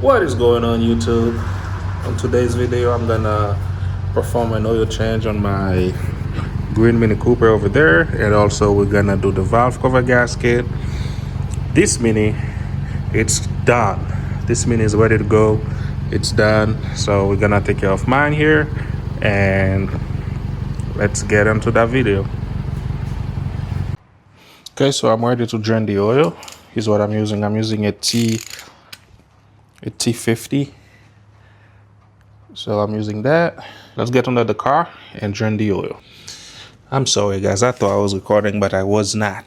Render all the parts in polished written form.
What is going on, YouTube? On today's video, I'm gonna perform an oil change on my green Mini Cooper over there, and also we're gonna do the valve cover gasket. This Mini, it's done. This Mini is ready to go. It's done. So we're gonna take care of mine here, and let's get into that video. Okay, so I'm ready to drain the oil. Here's what I'm using. I'm using a T50. So I'm using that. Let's get under the car and drain the oil. I'm sorry guys, I thought I was recording, but I was not.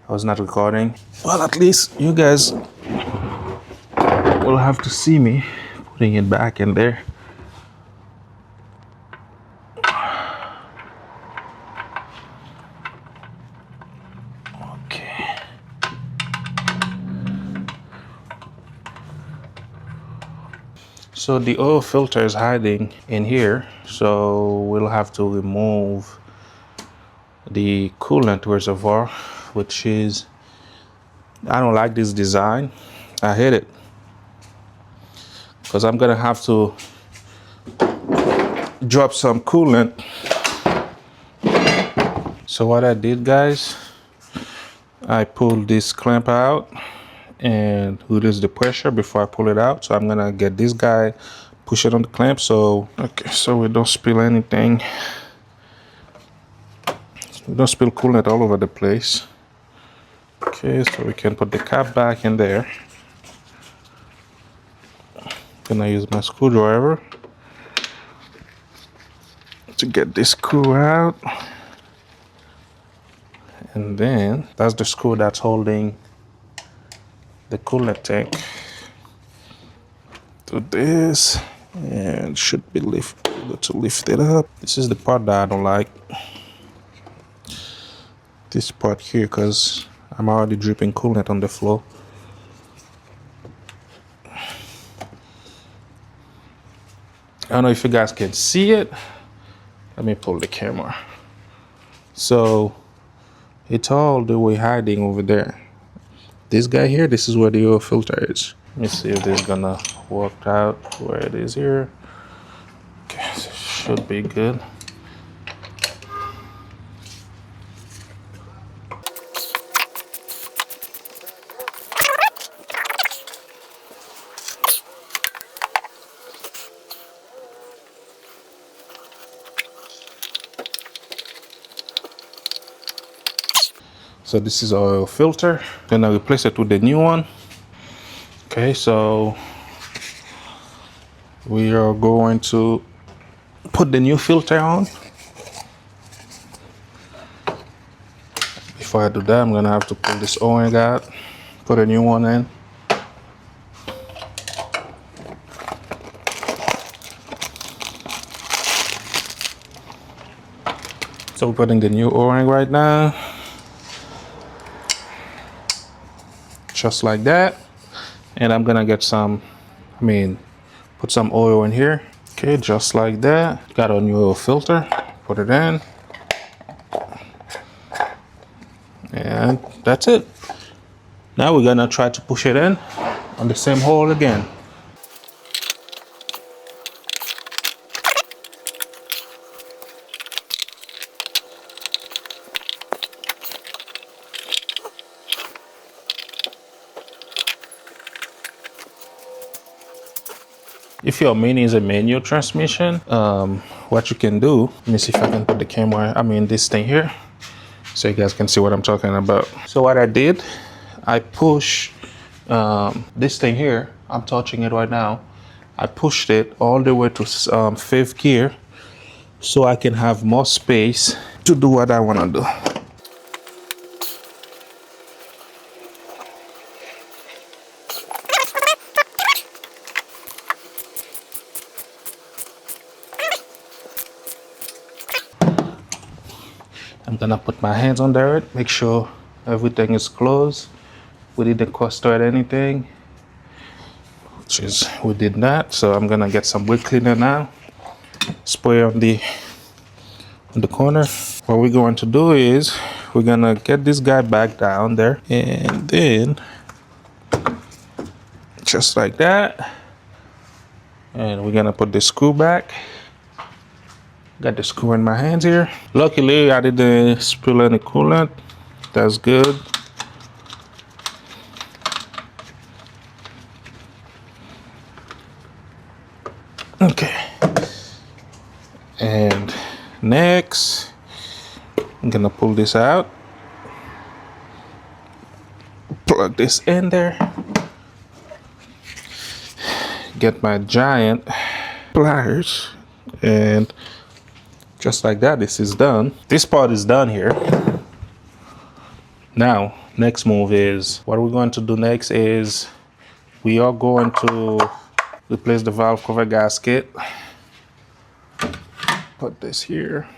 I was not recording. Well, at least you guys will have to see me putting it back in there. Okay. So the oil filter is hiding in here, so we'll have to remove the coolant reservoir, which is, I don't like this design. I hate it because I'm gonna have to drop some coolant. So what I did, guys, I pulled this clamp out and release the pressure before I pull it out. So I'm gonna get this guy, push it on the clamp, so we don't spill anything. We don't spill coolant all over the place. Okay, so we can put the cap back in there. Gonna use my screwdriver to get this screw out. And then that's the screw that's holding the coolant tank to this, and should be able to lift it up. This is the part that I don't like. This part here, because I'm already dripping coolant on the floor. I don't know if you guys can see it. Let me pull the camera. So it's all the way hiding over there. This guy here, this is where the oil filter is. Let me see if this is gonna work out where it is here. Okay, so should be good. So this is our oil filter. Gonna replace it with the new one. Okay, so we are going to put the new filter on. Before I do that, I'm gonna have to pull this O-ring out, put a new one in. So we're putting the new O-ring right now. Just like that. And I'm gonna get some, put some oil in here. Okay, just like that. Got a new oil filter, put it in. And that's it. Now we're gonna try to push it in on the same hole again. If your Mini is a manual transmission, what you can do, let me see if I can put the camera, this thing here, so you guys can see what I'm talking about. So what I did, I push this thing here, I'm touching it right now. I pushed it all the way to 5th gear so I can have more space to do what I want to do. I'm gonna put my hands under it, make sure everything is closed. We didn't cross-thread anything, which is, we did not. So I'm gonna get some brake cleaner now, spray on the corner. What we're going to do is we're gonna get this guy back down there, and then just like that. And we're gonna put the screw back. Got the screw in my hands here. Luckily, I didn't spill any coolant. That's good. Okay. And next, I'm gonna pull this out. Plug this in there. Get my giant pliers, and just like that, this is done. This part is done here. Now, next move is, what we're going to do next is we are going to replace the valve cover gasket. Put this here.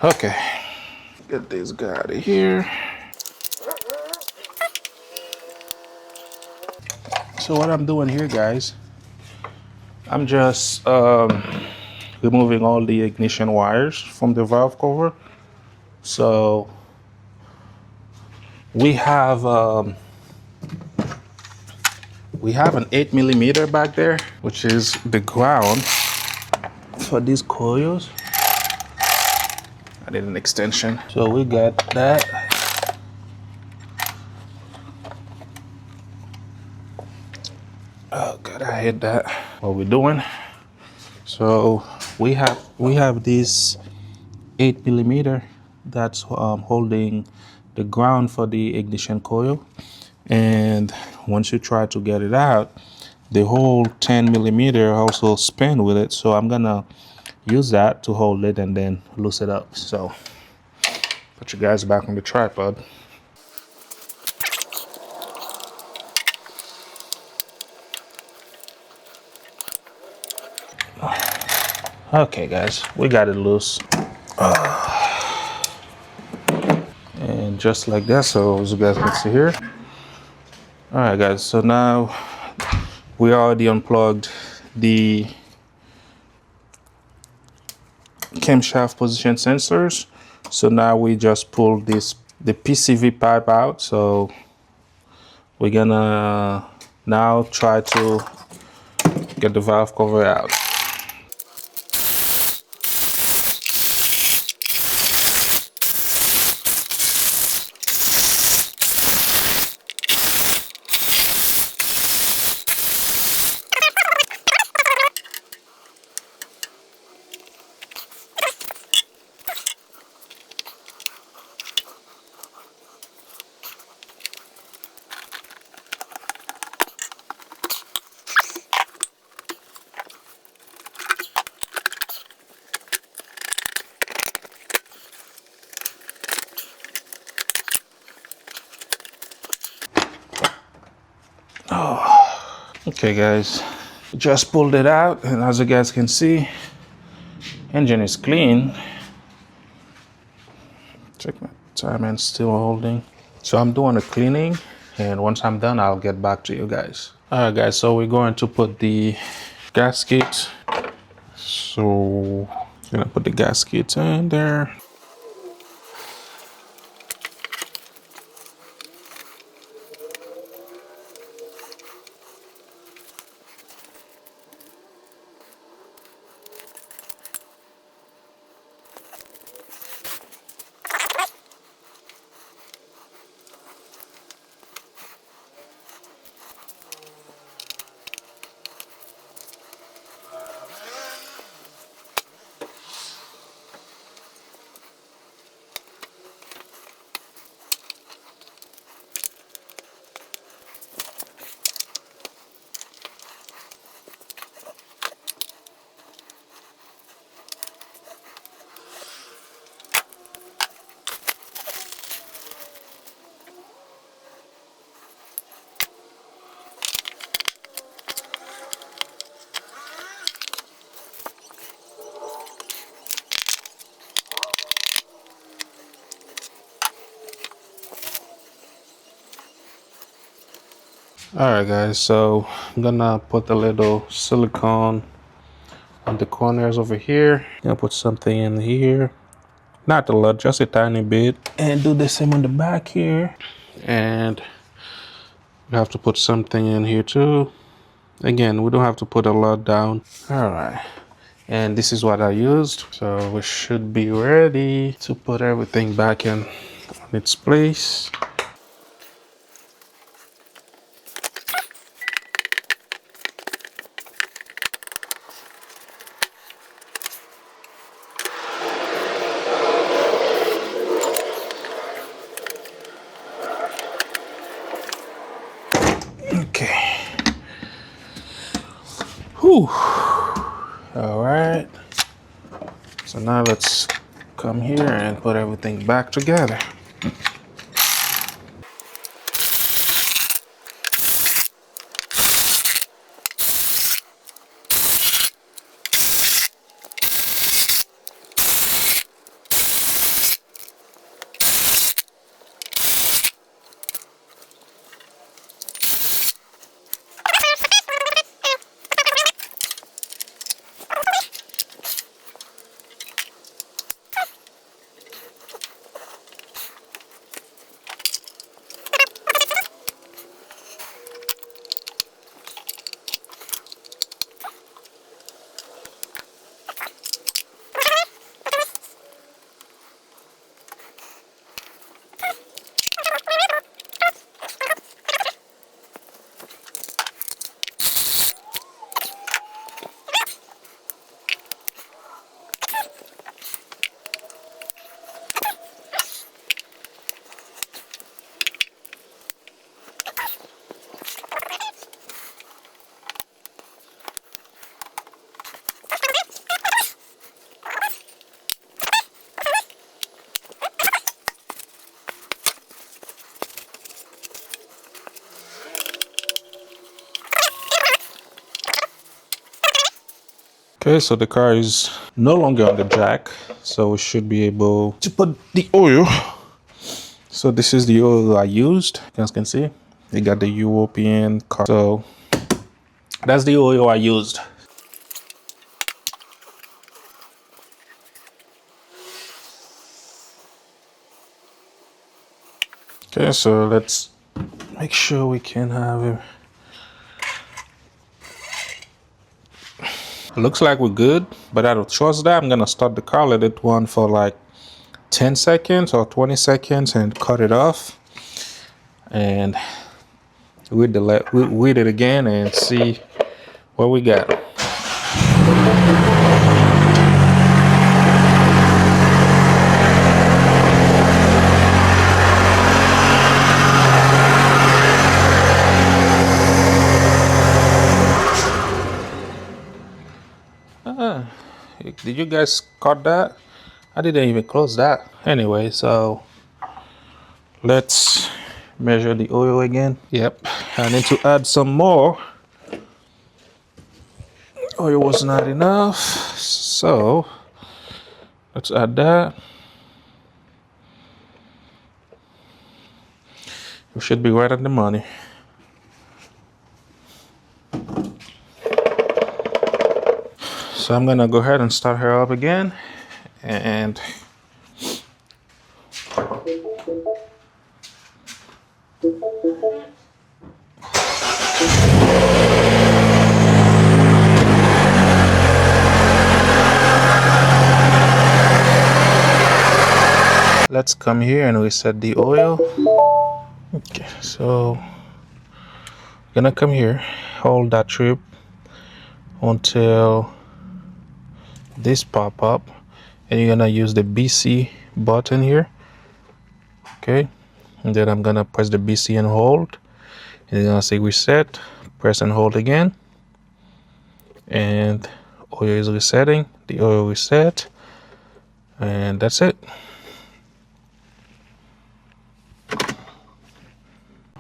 Okay, get this guy out of here. So what I'm doing here, guys, I'm just removing all the ignition wires from the valve cover. So we have an 8mm back there, which is the ground for these coils. I did an extension. So we got that. Oh God, I hit that. What we're doing. So we have this 8mm that's holding the ground for the ignition coil. And once you try to get it out, the whole 10mm also spin with it. So I'm gonna use that to hold it and then loose it up. So put you guys back on the tripod. Okay guys, we got it loose. And just like that, so as you guys can see here. All right guys, so now we already unplugged the camshaft position sensors. So now we just pull the PCV pipe out. So we're gonna now try to get the valve cover out. Okay guys, just pulled it out, and as you guys can see, engine is clean. Check my time and still holding. So I'm doing a cleaning, and once I'm done, I'll get back to you guys. All right guys, so we're going to put the gasket. So I'm gonna put the gasket in there. Alright guys, so I'm gonna put a little silicone on the corners over here. Gonna put something in here, not a lot, just a tiny bit, and do the same on the back here. And we have to put something in here too. Again, we don't have to put a lot down. Alright, and this is what I used, so we should be ready to put everything back in its place. Okay. Whew. All right. So now let's come here and put everything back together. Okay, so the car is no longer on the jack, so we should be able to put the oil. So this is the oil I used. You guys can see, they got the European car. So that's the oil I used. Okay, so let's make sure we can have it. Looks like we're good, but I don't trust that. I'm gonna start the car, let it run for like 10 seconds or 20 seconds and cut it off. And read it again and see what we got. Did you guys cut that? I didn't even close that. Anyway, so let's measure the oil again. Yep, I need to add some more. Oil was not enough, so let's add that. We should be right on the money. So I'm gonna go ahead and start her up again, and let's come here and reset the oil. Okay, so gonna come here, hold that trip until this pop up, and you're gonna use the BC button here. Okay, and then I'm gonna press the BC and hold, and you're gonna say reset, press and hold again, and oil is resetting. The oil reset, and that's it.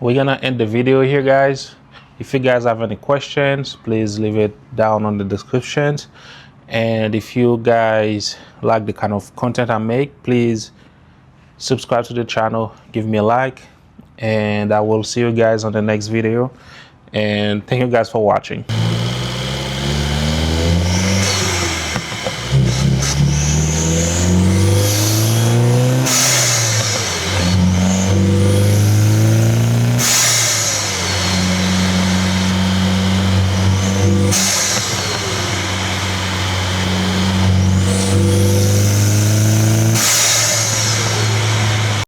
We're gonna end the video here, guys. If you guys have any questions, please leave it down on the descriptions. And if you guys like the kind of content I make, please subscribe to the channel, give me a like, and I will see you guys on the next video, and thank you guys for watching.